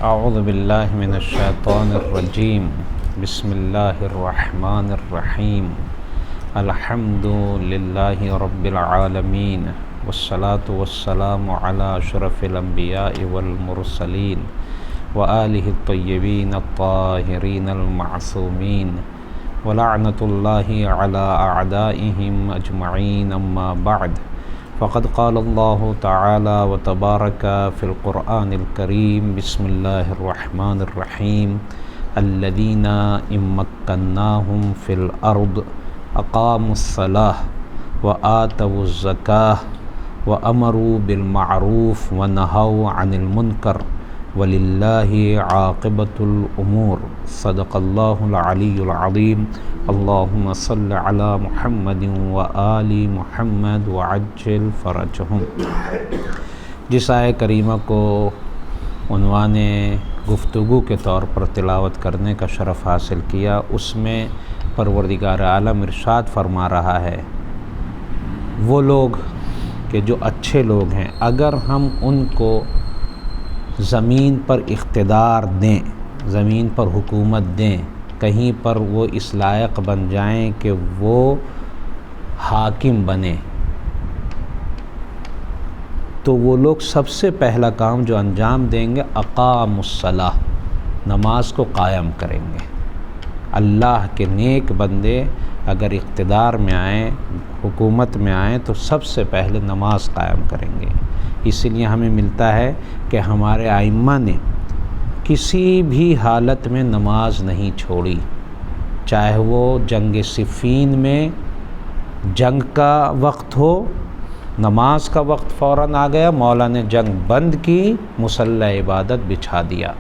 اعوذ باللہ من الشیطان الرجیم بسم اللہ الرحمن الرحیم الحمد للہ رب العالمین والصلاة والسلام علی اشرف الانبیاء والمرسلین وآلہ الطیبین الطاہرین المعصومین ولعنۃ اللہ علی اعدائہم اجمعین اما بعد فقد قال اللہ تعالی وتبارک فی القرآن الکریم بسم اللہ الرحمن الرحیم الذین ان مکناہم فی الارض اقاموا الصلاة وآتوا الزکاة وامروا بالمعروف ونہوا عن المنکر وللہ عاقبۃ الامور صدق اللہ العلی العظیم اللہم صل علی محمد وآل محمد وعجل فرجہم۔ جس آیہ کریمہ کو عنوان گفتگو کے طور پر تلاوت کرنے کا شرف حاصل کیا، اس میں پروردگار عالم ارشاد فرما رہا ہے وہ لوگ کہ جو اچھے لوگ ہیں، اگر ہم ان کو زمین پر اقتدار دیں، زمین پر حکومت دیں، کہیں پر وہ اس لائق بن جائیں کہ وہ حاکم بنیں، تو وہ لوگ سب سے پہلا کام جو انجام دیں گے اقاموا الصلاۃ، نماز کو قائم کریں گے۔ اللہ کے نیک بندے اگر اقتدار میں آئیں، حکومت میں آئیں تو سب سے پہلے نماز قائم کریں گے۔ اسی لیے ہمیں ملتا ہے کہ ہمارے ائمہ نے کسی بھی حالت میں نماز نہیں چھوڑی، چاہے وہ جنگ صفین میں جنگ کا وقت ہو، نماز کا وقت فوراً آ گیا، مولا نے جنگ بند کی، مصلی عبادت بچھا دیا،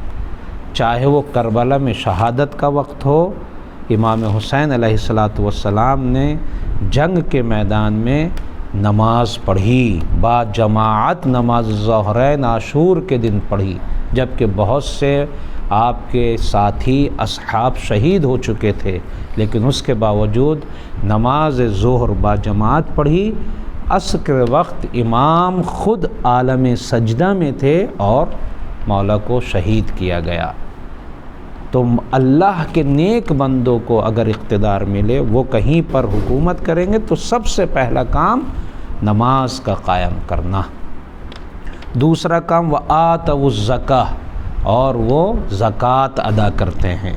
چاہے وہ کربلا میں شہادت کا وقت ہو، امام حسین علیہ السلام نے جنگ کے میدان میں نماز پڑھی، با جماعت نماز ظہرین عاشور کے دن پڑھی، جبکہ بہت سے آپ کے ساتھی اصحاب شہید ہو چکے تھے، لیکن اس کے باوجود نماز ظہر با جماعت پڑھی۔ عصر کے وقت امام خود عالم سجدہ میں تھے اور مولا کو شہید کیا گیا۔ تو اللہ کے نیک بندوں کو اگر اقتدار ملے، وہ کہیں پر حکومت کریں گے تو سب سے پہلا کام نماز کا قائم کرنا۔ دوسرا کام وآتوا الزکاة، اور وہ زکوٰۃ ادا کرتے ہیں۔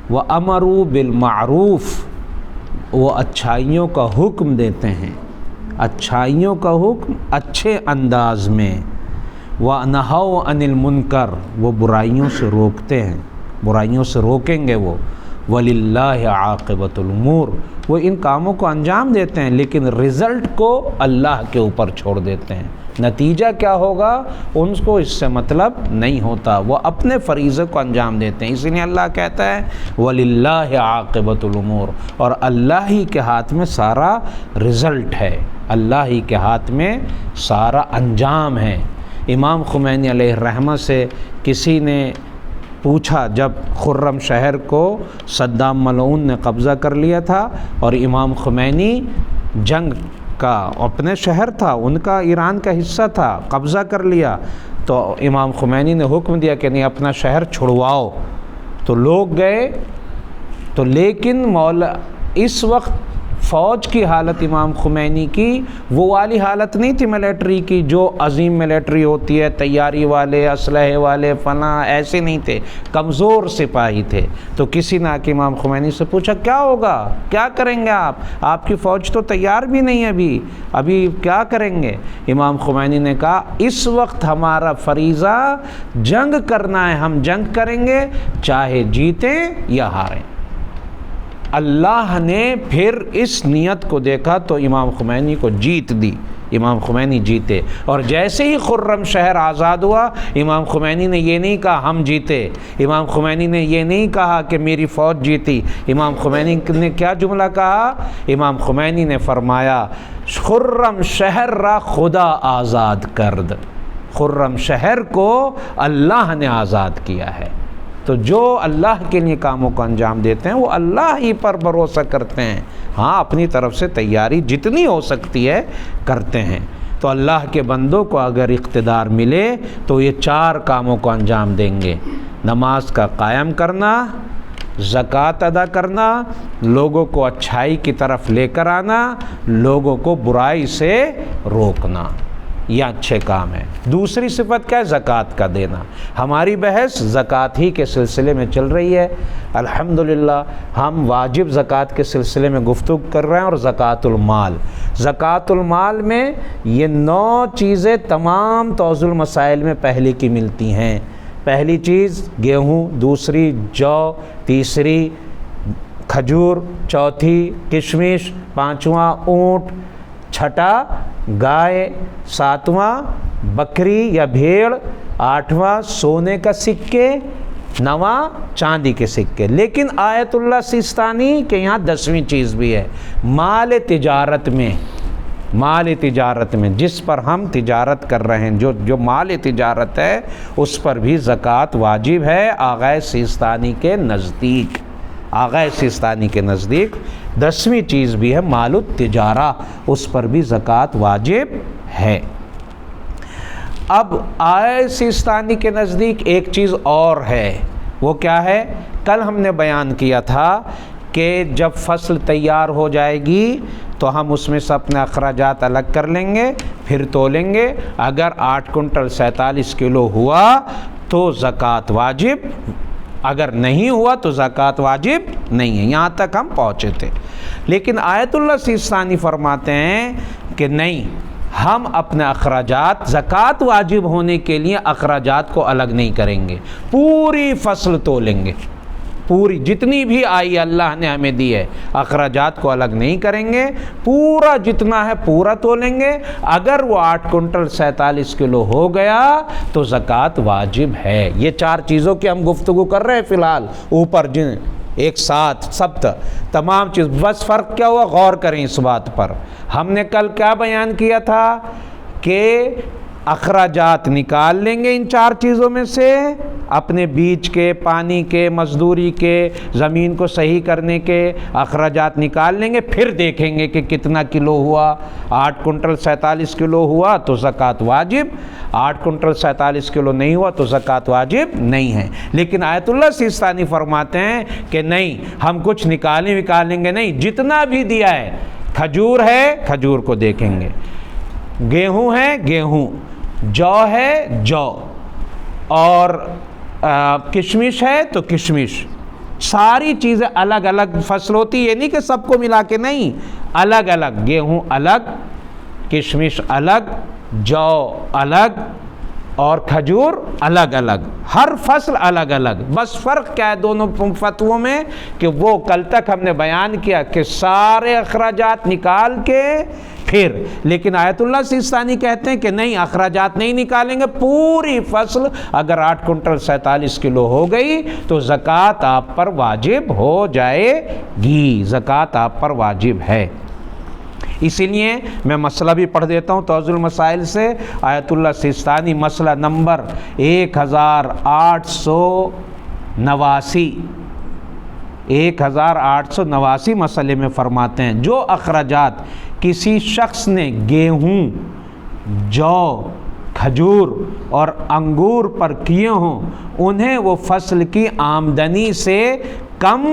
وامروا بالمعروف، وہ اچھائیوں کا حکم دیتے ہیں، اچھائیوں کا حکم اچھے انداز میں۔ ونہوا عن المنکر، وہ برائیوں سے روکتے ہیں، برائیوں سے روکیں گے وہ۔ وللہ عاقبۃ الامور، وہ ان کاموں کو انجام دیتے ہیں لیکن رزلٹ کو اللہ کے اوپر چھوڑ دیتے ہیں، نتیجہ کیا ہوگا ان کو اس سے مطلب نہیں ہوتا، وہ اپنے فریضے کو انجام دیتے ہیں۔ اسی لیے اللہ کہتا ہے وللہ عاقبۃ الامور، اور اللہ ہی کے ہاتھ میں سارا رزلٹ ہے، اللہ ہی کے ہاتھ میں سارا انجام ہے۔ امام خمینی علیہ الرحمہ سے کسی نے پوچھا، جب خرم شہر کو صدام ملعون نے قبضہ کر لیا تھا اور امام خمینی جنگ کا اپنے شہر تھا، ان کا ایران کا حصہ تھا، قبضہ کر لیا، تو امام خمینی نے حکم دیا کہ نہیں اپنا شہر چھڑواؤ، تو لوگ گئے، تو لیکن مولا اس وقت فوج کی حالت امام خمینی کی وہ والی حالت نہیں تھی ملٹری کی، جو عظیم ملٹری ہوتی ہے، تیاری والے، اسلحے والے، فلاں ایسے نہیں تھے، کمزور سپاہی تھے۔ تو کسی نے کہ امام خمینی سے پوچھا کیا ہوگا، کیا کریں گے آپ کی فوج تو تیار بھی نہیں ہے، ابھی کیا کریں گے؟ امام خمینی نے کہا اس وقت ہمارا فریضہ جنگ کرنا ہے، ہم جنگ کریں گے چاہے جیتیں یا ہاریں۔ اللہ نے پھر اس نیت کو دیکھا تو امام خمینی کو جیت دی، امام خمینی جیتے، اور جیسے ہی خرم شہر آزاد ہوا، امام خمینی نے یہ نہیں کہا ہم جیتے، امام خمینی نے یہ نہیں کہا کہ میری فوج جیتی، امام خمینی نے کیا جملہ کہا؟ امام خمینی نے فرمایا خرم شہر را خدا آزاد کرد، خرم شہر کو اللہ نے آزاد کیا ہے۔ تو جو اللہ کے لیے کاموں کو انجام دیتے ہیں وہ اللہ ہی پر بھروسہ کرتے ہیں، ہاں اپنی طرف سے تیاری جتنی ہو سکتی ہے کرتے ہیں۔ تو اللہ کے بندوں کو اگر اقتدار ملے تو یہ 4 کاموں کو انجام دیں گے: نماز کا قائم کرنا، زکوٰۃ ادا کرنا، لوگوں کو اچھائی کی طرف لے کر آنا، لوگوں کو برائی سے روکنا۔ یہ اچھے کام ہیں۔ دوسری صفت کیا ہے؟ زکوٰۃ کا دینا۔ ہماری بحث زکوٰۃ ہی کے سلسلے میں چل رہی ہے۔ الحمدللہ ہم واجب زکوٰۃ کے سلسلے میں گفتگو کر رہے ہیں، اور زکوٰۃ المال، زکوٰۃ المال میں یہ 9 چیزیں تمام توضیح المسائل میں پہلے کی ملتی ہیں۔ پہلی چیز گیہوں، دوسری جو، تیسری کھجور، چوتھی کشمش، پانچواں اونٹ، چھٹا گائے، ساتواں بکری یا بھیڑ، آٹھواں سونے کا سکے، نواں چاندی کے سکے۔ لیکن آیت اللہ سیستانی کے یہاں 10ویں چیز بھی ہے، مال تجارت میں، مال تجارت میں جس پر ہم تجارت کر رہے ہیں، جو مال تجارت ہے اس پر بھی زکوٰۃ واجب ہے آغا سیستانی کے نزدیک۔ آغا سیستانی کے نزدیک 10ویں چیز بھی ہے مال التجارہ، اس پر بھی زکوٰۃ واجب ہے۔ اب آغا سیستانی کے نزدیک ایک چیز اور ہے، وہ کیا ہے؟ کل ہم نے بیان کیا تھا کہ جب فصل تیار ہو جائے گی تو ہم اس میں سے اپنے اخراجات الگ کر لیں گے، پھر تولیں گے۔ اگر 8 کنٹل 47 کلو ہوا تو زکوٰۃ واجب، اگر نہیں ہوا تو زکوٰۃ واجب نہیں ہے۔ یہاں تک ہم پہنچے تھے، لیکن آیت اللہ سیستانی فرماتے ہیں کہ نہیں، ہم اپنے اخراجات، زکوٰۃ واجب ہونے کے لیے اخراجات کو الگ نہیں کریں گے، پوری فصل تولیں گے، پوری جتنی بھی آئی اللہ نے ہمیں دی ہے، اخراجات کو الگ نہیں کریں گے، پورا جتنا ہے پورا تولیں گے۔ اگر وہ 8 کنٹل 47 کلو ہو گیا تو زکوٰۃ واجب ہے۔ یہ 4 چیزوں کی ہم گفتگو کر رہے ہیں فی الحال، اوپر جن ایک ساتھ سب تمام چیز، بس فرق کیا ہوا؟ غور کریں اس بات پر۔ ہم نے کل کیا بیان کیا تھا کہ اخراجات نکال لیں گے ان 4 چیزوں میں سے، اپنے بیج کے، پانی کے، مزدوری کے، زمین کو صحیح کرنے کے اخراجات نکال لیں گے، پھر دیکھیں گے کہ کتنا کلو ہوا۔ 8 کنٹل 47 کلو ہوا تو زکوٰۃ واجب، 8 کنٹل 47 کلو نہیں ہوا تو زکوٰۃ واجب نہیں ہے۔ لیکن آیت اللہ سیستانی فرماتے ہیں کہ نہیں، ہم کچھ نکالیں گے نہیں، جتنا بھی دیا ہے، کھجور ہے کھجور کو دیکھیں گے، گیہوں ہے گیہوں، جو ہے جو، اور کشمش ہے تو کشمش، ساری چیزیں الگ الگ فصل ہوتی، یہ نہیں کہ سب کو ملا کے، نہیں، الگ الگ، گیہوں الگ، کشمش الگ، جو الگ، اور کھجور الگ الگ، ہر فصل الگ الگ۔ بس فرق کیا ہے دونوں فتووں میں؟ کہ وہ کل تک ہم نے بیان کیا کہ سارے اخراجات نکال کے پھر، لیکن آیت اللہ سیستانی کہتے ہیں کہ نہیں، اخراجات نہیں نکالیں گے، پوری فصل اگر 8 کنٹل 47 کلو ہو گئی تو زکوٰۃ آپ پر واجب ہو جائے گی، زکوٰۃ آپ پر واجب ہے۔ اسی لیے میں مسئلہ بھی پڑھ دیتا ہوں توضیح المسائل سے۔ آیت اللہ سیستانی مسئلہ نمبر 1889 مسئلے میں فرماتے ہیں، جو اخراجات کسی شخص نے گیہوں، جو، کھجور اور انگور پر کیے ہوں، انہیں وہ فصل کی آمدنی سے کم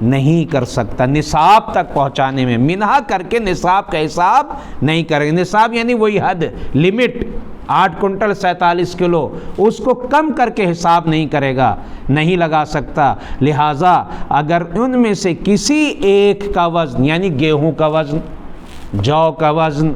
نہیں کر سکتا، نصاب تک پہنچانے میں منہا کر کے نصاب کا حساب نہیں کرے گا۔ نصاب یعنی وہی حد، لمٹ، 8 کنٹل 47 کلو، اس کو کم کر کے حساب نہیں کرے گا، نہیں لگا سکتا۔ لہٰذا اگر ان میں سے کسی ایک کا وزن، یعنی گیہوں کا وزن، جو کا وزن،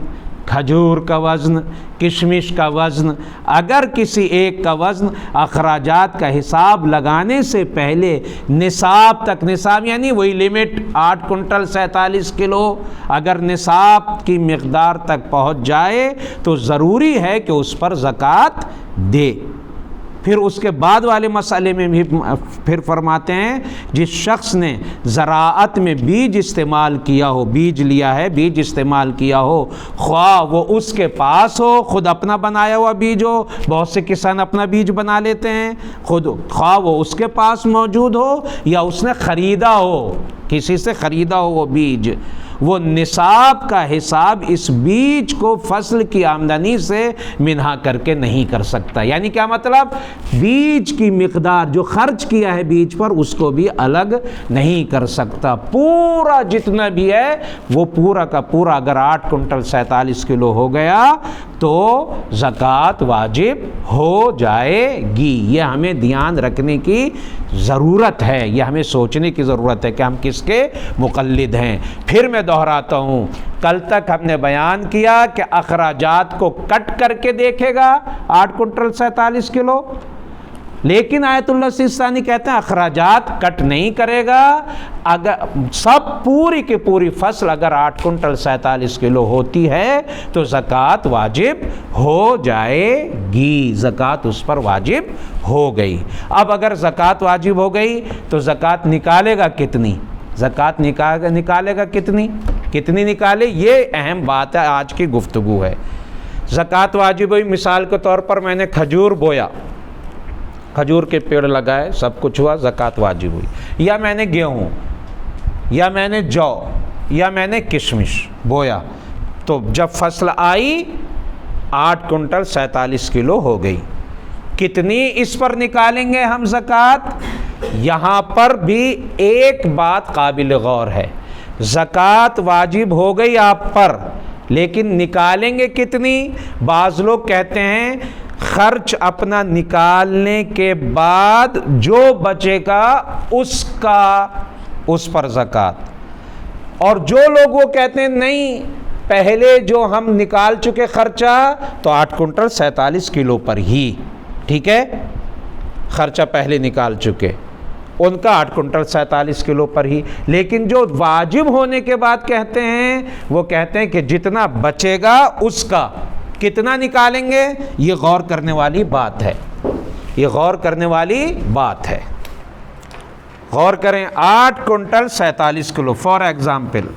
کھجور کا وزن، کشمش کا وزن، اگر کسی ایک کا وزن اخراجات کا حساب لگانے سے پہلے نصاب تک، نصاب یعنی وہی لمٹ 8 کنٹل 47 کلو، اگر نصاب کی مقدار تک پہنچ جائے تو ضروری ہے کہ اس پر زکوٰۃ دے۔ پھر اس کے بعد والے مسئلے میں بھی پھر فرماتے ہیں، جس شخص نے زراعت میں بیج استعمال کیا ہو، بیج لیا ہے، بیج استعمال کیا ہو، خواہ وہ اس کے پاس ہو، خود اپنا بنایا ہوا بیج ہو، بہت سے کسان اپنا بیج بنا لیتے ہیں خود، خواہ وہ اس کے پاس موجود ہو یا اس نے خریدا ہو، کسی سے خریدا ہو وہ بیج، وہ نصاب کا حساب اس بیج کو فصل کی آمدنی سے منہا کر کے نہیں کر سکتا۔ یعنی کیا مطلب؟ بیج کی مقدار جو خرچ کیا ہے بیج پر اس کو بھی الگ نہیں کر سکتا۔ پورا جتنا بھی ہے وہ پورا کا پورا اگر 8 کنٹل 47 کلو ہو گیا تو زکوٰۃ واجب ہو جائے گی۔ یہ ہمیں دھیان رکھنے کی ضرورت ہے، یہ ہمیں سوچنے کی ضرورت ہے کہ ہم کس کے مقلد ہیں۔ پھر میں دہراتا ہوں، کل تک ہم نے بیان کیا کہ اخراجات کو کٹ کر کے دیکھے گا 8 کنٹل 47 کلو، لیکن آیت اللہ سیستانی کہتے ہیں اخراجات کٹ نہیں کرے گا۔ اگر سب پوری کی پوری فصل اگر 8 کنٹل 47 کلو ہوتی ہے تو زکوٰۃ واجب ہو جائے گی، زکوٰۃ اس پر واجب ہو گئی۔ اب اگر زکوٰۃ واجب ہو گئی تو زکوٰۃ نکالے گا کتنی؟ زکوٰۃ نکالے گا کتنی نکالے؟ یہ اہم بات ہے، آج کی گفتگو ہے۔ زکوٰۃ واجب ہوئی، مثال کے طور پر میں نے کھجور بویا، کھجور کے پیڑ لگائے، سب کچھ ہوا، زکوٰۃ واجب ہوئی۔ یا میں نے گیہوں، یا میں نے جو، یا میں نے کشمش بویا، تو جب فصل آئی 8 کنٹل 47 کلو ہو گئی۔ کتنی اس پر نکالیں گے ہم زکوٰۃ؟ یہاں پر بھی ایک بات قابل غور ہے، زکوٰۃ واجب ہو گئی آپ پر، لیکن نکالیں گے کتنی؟ بعض لوگ کہتے ہیں خرچ اپنا نکالنے کے بعد جو بچے گا اس پر زکوٰۃ، اور جو لوگ وہ کہتے ہیں نہیں پہلے جو ہم نکال چکے خرچہ تو 8 کنٹل 47 کلو پر ہی، ٹھیک ہے، خرچہ پہلے نکال چکے، ان کا 8 کنٹل 47 کلو پر ہی۔ لیکن جو واجب ہونے کے بعد کہتے ہیں وہ کہتے ہیں کہ جتنا بچے گا اس کا کتنا نکالیں گے۔ یہ غور کرنے والی بات ہے، یہ غور کرنے والی بات ہے۔ غور کریں، 8 quintal 47 kilo for example,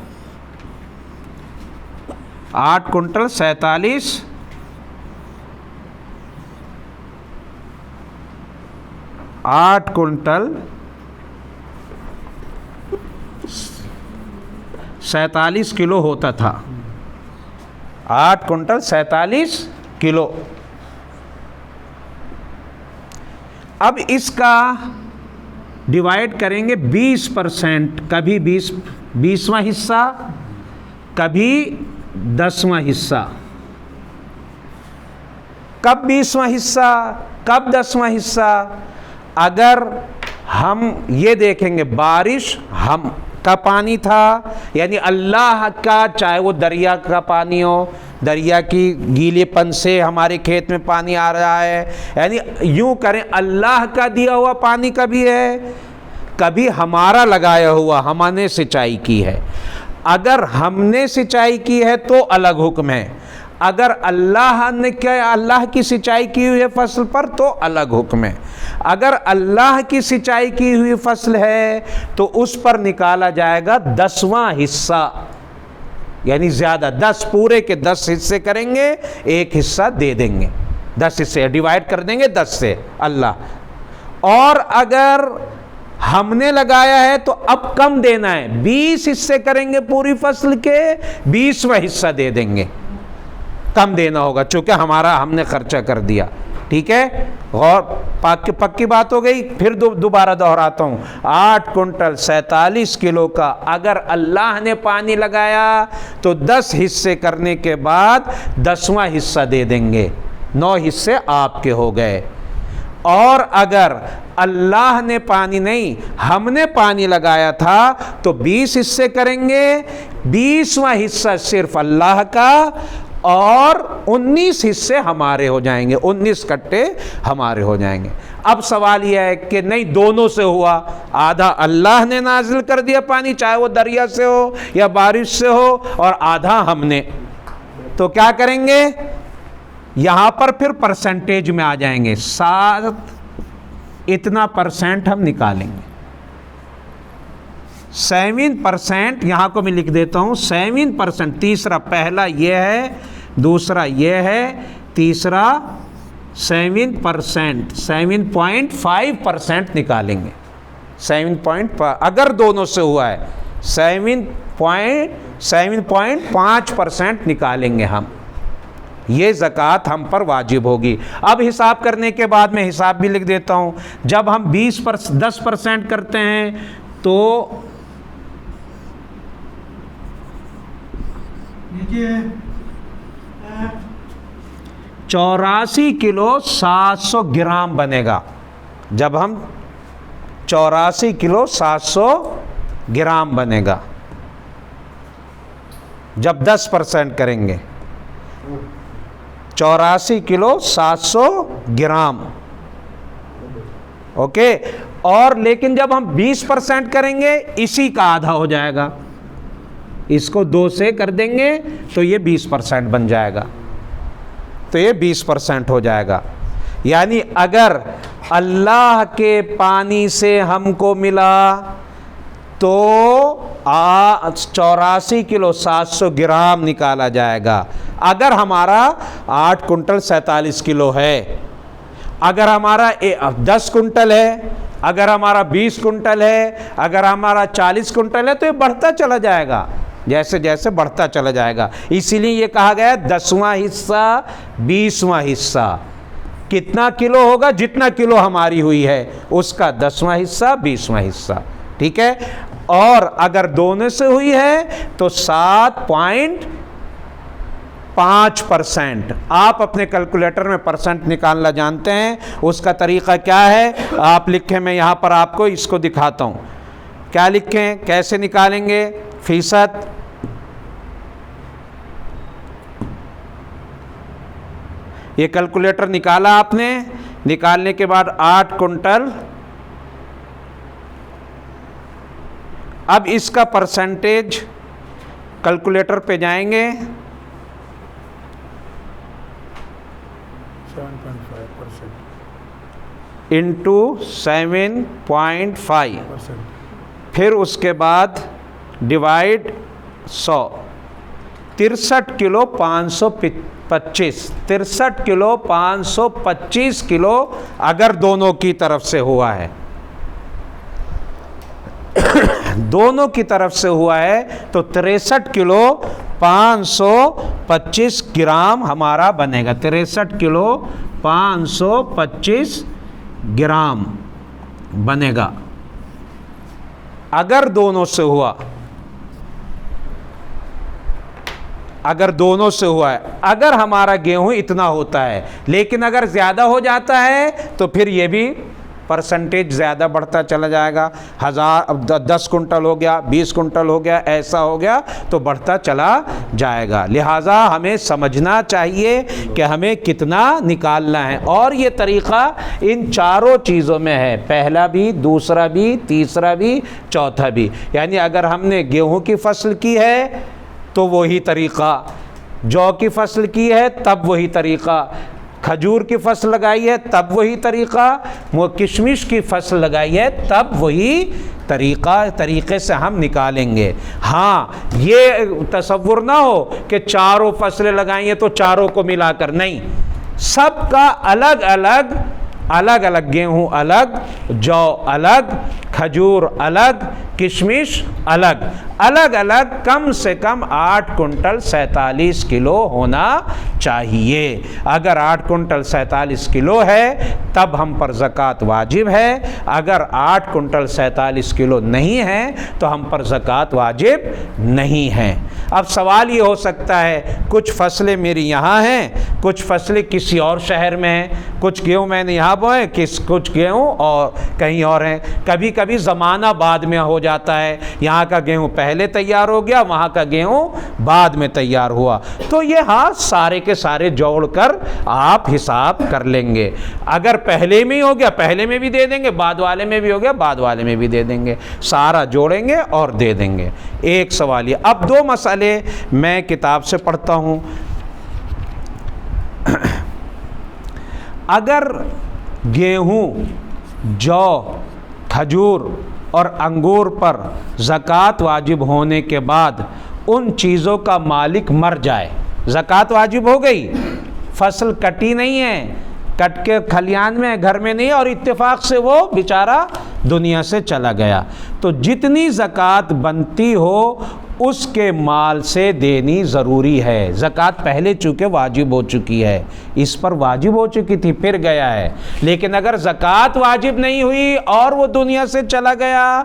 8 quintal 47 8 quintal 47 کلو ہوتا تھا، 8 کنٹل 47 کلو۔ اب اس کا ڈیوائڈ کریں گے 20%، کبھی 20واں حصہ، کبھی 10واں حصہ۔ کب 20واں حصہ، کب 10واں حصہ؟ اگر ہم یہ دیکھیں گے بارش ہم کا پانی تھا، یعنی اللہ کا، چاہے وہ دریا کا پانی ہو، دریا کی گیلے پن سے ہمارے کھیت میں پانی آ رہا ہے، یعنی یوں کریں اللہ کا دیا ہوا پانی کبھی ہے، کبھی ہمارا لگایا ہوا، ہم نے سچائی کی ہے۔ اگر ہم نے سچائی کی ہے تو الگ حکم ہے، اگر اللہ نے کیا اللہ کی سچائی کی ہوئی ہے فصل پر تو الگ حکم ہے۔ اگر اللہ کی سچائی کی ہوئی فصل ہے تو اس پر نکالا جائے گا 10واں حصہ، یعنی زیادہ، 10 پورے کے 10 حصے کریں گے، ایک حصہ دے دیں گے، 10 حصے ڈیوائڈ کر دیں گے 10 سے اللہ۔ اور اگر ہم نے لگایا ہے تو اب کم دینا ہے، 20 حصے کریں گے پوری فصل کے، 20واں حصہ دے دیں گے، کم دینا ہوگا چونکہ ہم نے خرچہ کر دیا، ٹھیک ہے۔ غور پکی بات ہو گئی۔ پھر دوبارہ دہراتا ہوں، 8 کنٹل 47 کلو کا اگر اللہ نے پانی لگایا تو 10 حصے کرنے کے بعد 10واں حصہ دے دیں گے، 9 حصے آپ کے ہو گئے۔ اور اگر اللہ نے پانی نہیں، ہم نے پانی لگایا تھا تو 20 حصے کریں گے، 20واں حصہ صرف اللہ کا اور 19 حصے ہمارے ہو جائیں گے، 19 کٹے ہمارے ہو جائیں گے۔ اب سوال یہ ہے کہ نہیں دونوں سے ہوا، آدھا اللہ نے نازل کر دیا پانی، چاہے وہ دریا سے ہو یا بارش سے ہو، اور آدھا ہم نے، تو کیا کریں گے؟ یہاں پر پھر پرسنٹیج میں آ جائیں گے، 7 اتنا % ہم نکالیں گے، 7% یہاں کو میں لکھ دیتا ہوں، 7%، تیسرا، پہلا یہ ہے، دوسرا یہ ہے، تیسرا 7%، 7.5% نکالیں گے، 7 اگر دونوں سے ہوا ہے 7.5 7.5% نکالیں گے ہم، یہ زکوٰۃ ہم پر واجب ہوگی۔ اب حساب کرنے کے بعد میں حساب بھی لکھ دیتا ہوں، جب ہم 10% کرتے ہیں تو 84 کلو 700 گرام بنے گا۔ جب ہم 84 کلو 700 گرام بنے گا جب 10% کریں گے، 84 کلو 700 گرام، اوکے۔ اور لیکن جب ہم 20% کریں گے اسی کا آدھا ہو جائے گا، اس کو 2 سے کر دیں گے تو یہ 20% بن جائے گا، تو یہ 20% ہو جائے گا۔ یعنی اگر اللہ کے پانی سے ہم کو ملا تو 84 کلو 700 گرام نکالا جائے گا۔ اگر ہمارا 8 کنٹل 47 کلو ہے، اگر ہمارا 10 کنٹل ہے، اگر ہمارا 20 کنٹل ہے، اگر ہمارا 40 کنٹل ہے تو یہ بڑھتا چلا جائے گا، جیسے جیسے بڑھتا چلا جائے گا۔ اسی لیے یہ کہا گیا 10واں حصہ 20واں حصہ۔ کتنا کلو ہوگا؟ جتنا کلو ہماری ہوئی ہے اس کا 10واں حصہ 20واں حصہ، ٹھیک ہے۔ اور اگر دونوں سے ہوئی ہے تو 7.5%۔ آپ اپنے کیلکولیٹر میں پرسنٹ نکالنا جانتے ہیں، اس کا طریقہ کیا ہے آپ لکھیں، میں یہاں پر آپ کو اس کو دکھاتا ہوں کیا لکھیں، کیسے نکالیں گے فیصد۔ یہ کیلکولیٹر نکالا آپ نے، نکالنے کے بعد 8 کنٹل، اب اس کا پرسنٹیج کیلکولیٹر پہ جائیں گے، 7.5% انٹو 7.5، پھر اس کے بعد ڈیوائڈ 100، 63 کلو 525، 63 کلو 525 کلو اگر دونوں کی طرف سے ہوا ہے، دونوں کی طرف سے ہوا ہے تو 63 کلو 525 گرام ہمارا بنے گا، 63 کلو 525 گرام بنے گا اگر دونوں سے ہوا، اگر دونوں سے ہوا ہے۔ اگر ہمارا گیہوں اتنا ہوتا ہے لیکن اگر زیادہ ہو جاتا ہے تو پھر یہ بھی پرسنٹیج زیادہ بڑھتا چلا جائے گا، 10 کنٹل ہو گیا، 20 کنٹل ہو گیا، ایسا ہو گیا تو بڑھتا چلا جائے گا۔ لہٰذا ہمیں سمجھنا چاہیے کہ ہمیں کتنا نکالنا ہے، اور یہ طریقہ ان چاروں چیزوں میں ہے، پہلا بھی، دوسرا بھی، تیسرا بھی، چوتھا بھی۔ یعنی اگر ہم نے گیہوں کی فصل کی ہے تو وہی طریقہ، جو کی فصل کی ہے تب وہی طریقہ، کھجور کی فصل لگائی ہے تب وہی طریقہ، کشمش کی فصل لگائی ہے تب وہی طریقے سے ہم نکالیں گے۔ ہاں یہ تصور نہ ہو کہ چاروں فصلیں لگائیں تو چاروں کو ملا کر، نہیں، سب کا الگ الگ، گیہوں الگ، جو الگ، کھجور الگ، کشمش الگ الگ کم سے کم 8 کنٹل 47 کلو ہونا چاہیے۔ اگر 8 کنٹل 47 کلو ہے تب ہم پر زکوٰۃ واجب ہے، اگر 8 کنٹل 47 کلو نہیں ہے تو ہم پر زکوٰۃ واجب نہیں ہے۔ اب سوال یہ ہو سکتا ہے کچھ فصلیں میری یہاں ہیں، کچھ فصلیں کسی اور شہر میں ہیں، کچھ گیہوں میں نے یہاں بوئے، کچھ گیہوں اور کہیں اور ہیں، کبھی کبھی زمانہ بعد میں ہو جاتا ہے، یہاں کا گیہوں پہلے تیار ہو گیا، وہاں کا گیہوں بعد میں تیار ہوا، تو یہ سارے کے سارے جوڑ کر آپ حساب کر لیں گے۔ اگر پہلے میں ہی ہو گیا پہلے میں بھی دے دیں گے، بعد والے میں بھی ہو گیا بعد والے میں بھی دے دیں گے، سارا جوڑیں گے اور دے دیں گے۔ ایک سوال یہ، اب 2 مسئلے میں کتاب سے پڑھتا ہوں۔ اگر گیہوں، جو، کھجور اور انگور پر زکوٰۃ واجب ہونے کے بعد ان چیزوں کا مالک مر جائے، زکوٰۃ واجب ہو گئی، فصل کٹی نہیں ہے، کٹ کے کھلیان میں گھر میں نہیں، اور اتفاق سے وہ بیچارہ دنیا سے چلا گیا، تو جتنی زکوٰۃ بنتی ہو اس کے مال سے دینی ضروری ہے۔ زکوٰۃ پہلے چونکہ واجب ہو چکی ہے، اس پر واجب ہو چکی تھی، پھر گیا ہے، لیکن اگر زکوٰۃ واجب نہیں ہوئی اور وہ دنیا سے چلا گیا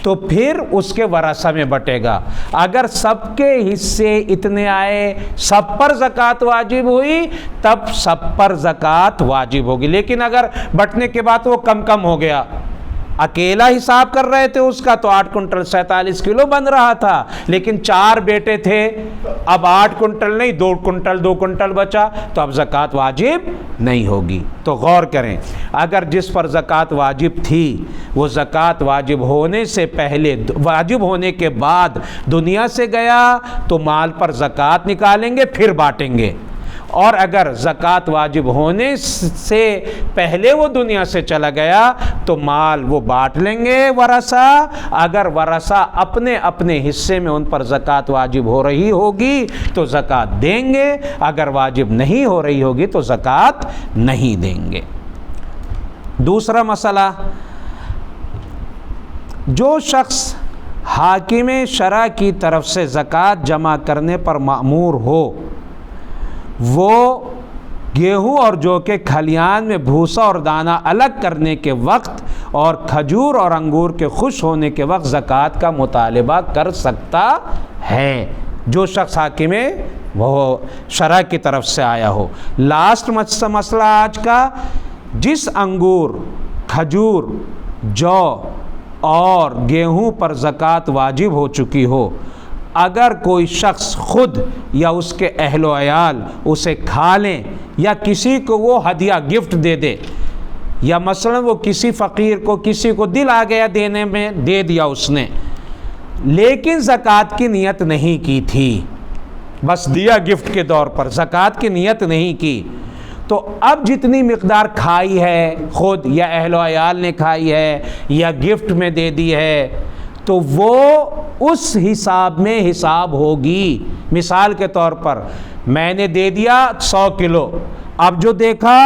تو پھر اس کے ورثہ میں بٹے گا۔ اگر سب کے حصے اتنے آئے، سب پر زکوٰۃ واجب ہوئی، تب سب پر زکوٰۃ واجب ہوگی، لیکن اگر بٹنے کے بعد وہ کم ہو گیا، اکیلا حساب کر رہے تھے اس کا تو 8 کنٹل 47 کلو بن رہا تھا، لیکن 4 بیٹے تھے، اب 8 کنٹل نہیں 2 کنٹل بچا، تو اب زکوٰۃ واجب نہیں ہوگی۔ تو غور کریں، اگر جس پر زکوٰۃ واجب تھی وہ زکوٰۃ واجب ہونے سے پہلے، واجب ہونے کے بعد دنیا سے گیا تو مال پر زکوٰۃ نکالیں گے پھر بانٹیں گے، اور اگر زکوٰۃ واجب ہونے سے پہلے وہ دنیا سے چلا گیا تو مال وہ بانٹ لیں گے ورثہ۔ اگر ورثہ اپنے اپنے حصے میں ان پر زکوٰۃ واجب ہو رہی ہوگی تو زکوٰۃ دیں گے، اگر واجب نہیں ہو رہی ہوگی تو زکوٰۃ نہیں دیں گے۔ دوسرا مسئلہ، جو شخص حاکم شرع کی طرف سے زکوٰۃ جمع کرنے پر مأمور ہو، وہ گیہوں اور جو کے کھلیان میں بھوسا اور دانہ الگ کرنے کے وقت اور کھجور اور انگور کے خشک ہونے کے وقت زکوٰۃ کا مطالبہ کر سکتا ہے۔ جو شخص حاکم وہ شرع کی طرف سے آیا ہو۔ لاسٹ مسئلہ آج کا، جس انگور، کھجور، جو اور گیہوں پر زکوٰۃ واجب ہو چکی ہو، اگر کوئی شخص خود یا اس کے اہل و عیال اسے کھا لیں یا کسی کو وہ ہدیہ گفٹ دے دے، یا مثلا وہ کسی فقیر کو، کسی کو دل آ گیا دینے میں، دے دیا اس نے، لیکن زکوٰۃ کی نیت نہیں کی تھی، بس دیا گفٹ کے طور پر، زکوٰۃ کی نیت نہیں کی، تو اب جتنی مقدار کھائی ہے خود یا اہل و عیال نے کھائی ہے یا گفٹ میں دے دی ہے تو وہ اس حساب میں حساب ہوگی۔ مثال کے طور پر میں نے دے دیا 100 کلو، اب جو دیکھا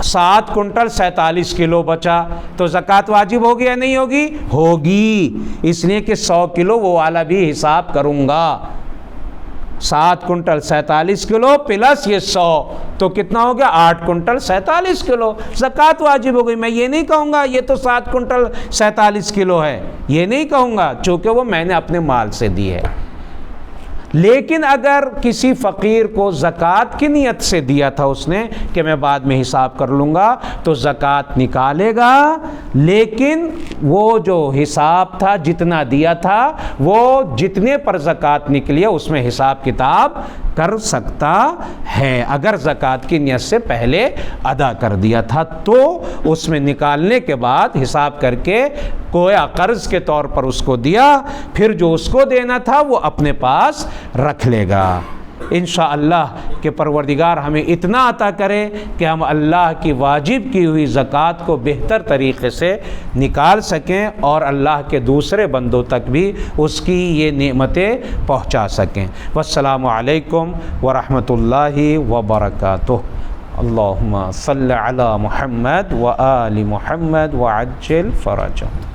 7 کنٹل 47 کلو بچا، تو زکوٰۃ واجب ہوگی یا نہیں ہوگی؟ ہوگی، اس لیے کہ 100 کلو وہ والا بھی حساب کروں گا، 7 کنٹل 47 کلو پلس یہ 100 تو کتنا ہو گیا؟ 8 کنٹل 47 کلو، زکوٰۃ واجب ہو گئی۔ میں یہ نہیں کہوں گا یہ تو 7 کنٹل 47 کلو ہے، یہ نہیں کہوں گا، چونکہ وہ میں نے اپنے مال سے دی ہے۔ لیکن اگر کسی فقیر کو زکوٰۃ کی نیت سے دیا تھا اس نے کہ میں بعد میں حساب کر لوں گا، تو زکوٰۃ نکالے گا، لیکن وہ جو حساب تھا، جتنا دیا تھا، وہ جتنے پر زکوٰۃ نکلی ہے اس میں حساب کتاب کر سکتا ہے۔ اگر زکوٰۃ کی نیت سے پہلے ادا کر دیا تھا تو اس میں نکالنے کے بعد حساب کر کے گویا قرض کے طور پر اس کو دیا، پھر جو اس کو دینا تھا وہ اپنے پاس رکھ لے گا۔ انشاءاللہ کہ پروردگار ہمیں اتنا عطا کرے کہ ہم اللہ کی واجب کی ہوئی زکوٰۃ کو بہتر طریقے سے نکال سکیں اور اللہ کے دوسرے بندوں تک بھی اس کی یہ نعمتیں پہنچا سکیں۔ والسلام علیکم ورحمۃ اللہ وبرکاتہ۔ اللہم صلی علی محمد وآل محمد وعجل فرجهم۔